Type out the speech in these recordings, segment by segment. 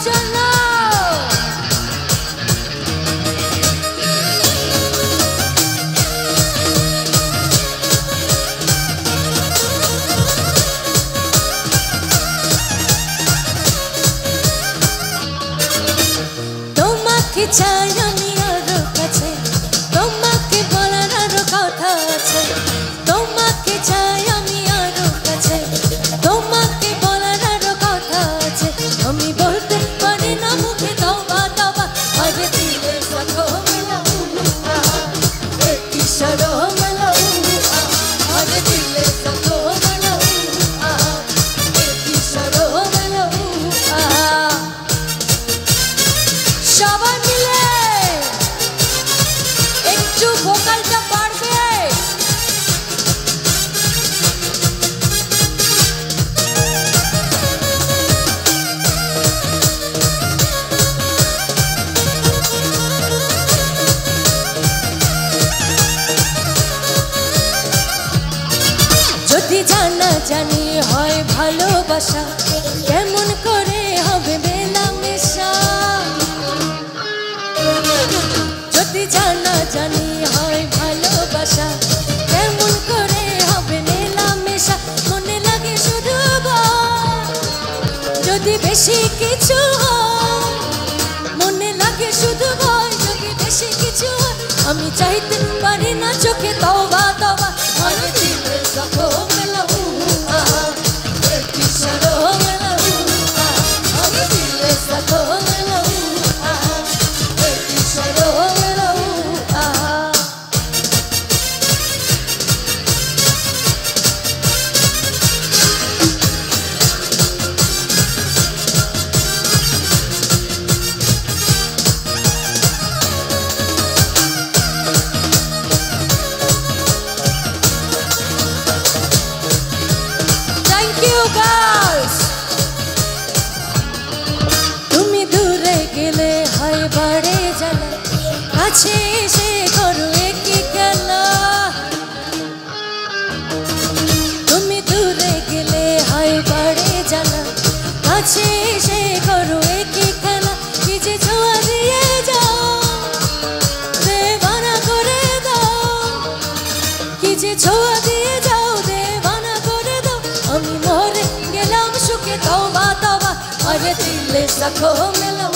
चलो তোমাকে চাই আমি আরো কাছে তোমাকে বলার আরো কথা আছে তোমাকে চাই আমি আরো কাছে তোমাকে বলার আরো কথা আছে আমি বলতে পারি না মুখে তওবা তওবা আরে দিলে সাথো মেলা ইশারা মেলা আরে দিলে সাথো মেলা ইশারা মেলা সবাই মিলে একটু ভোকালটা বাড়বে যদি জানা জানি হয় ভালোবাসা কেমন করে হবে মেলামেশা যদি জানা জানি হয় ভালোবাসা কেমন করে হবে মেলামেশা মনে লাগে শুধু যদি বেশি কিছু হয় মনে লাগে শুধু ভয় যদি বেশি কিছু হয় আমি চাইতে পারি না চোখে তওবা তওবা আরে দিলে সাথো মেলা ইশারা মেলা আরে দিলে সাথো মেলা ইশারা মেলা Thank you guys তুমি দূরে গেলে হয় বাড়ে জ্বালা কাছে এসে করো একই খেলা তুমি দূরে গেলে হয় বাড়ে জ্বালা কাছে এসে করো একই খেলা কি যে ছোঁয়া দিয়ে যাও দেবানা করে দাও কি যে ছোঁয়া দিয়ে যাও দেবানা করে দাও আমি মরে গেলাম সুখে তওবা তওবা আরে দিলে সাথো মেলা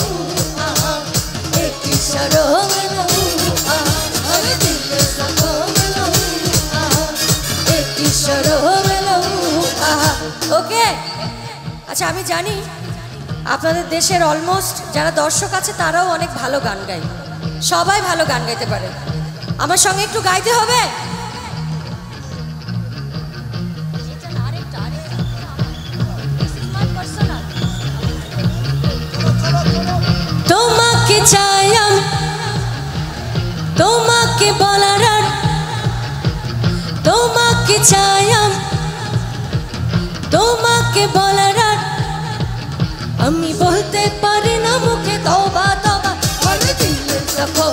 এক ইশারা মেলা আরে দিলে সাথো মেলা এক ইশারা মেলা ওকে আচ্ছা আমি জানি আপনাদের দেশের অলমোস্ট যারা দর্শক আছে তারাও অনেক ভালো গান গায় সবাই ভালো গান গাইতে পারে আমার সঙ্গে একটু গাইতে হবে তোমাকে চাই আমি তোমাকে বলার আর তোমাকে চাই আমি তোমাকে বলার আর আমি বলতে পারি না মুখে তওবা তওবা আরে দিলে সাথো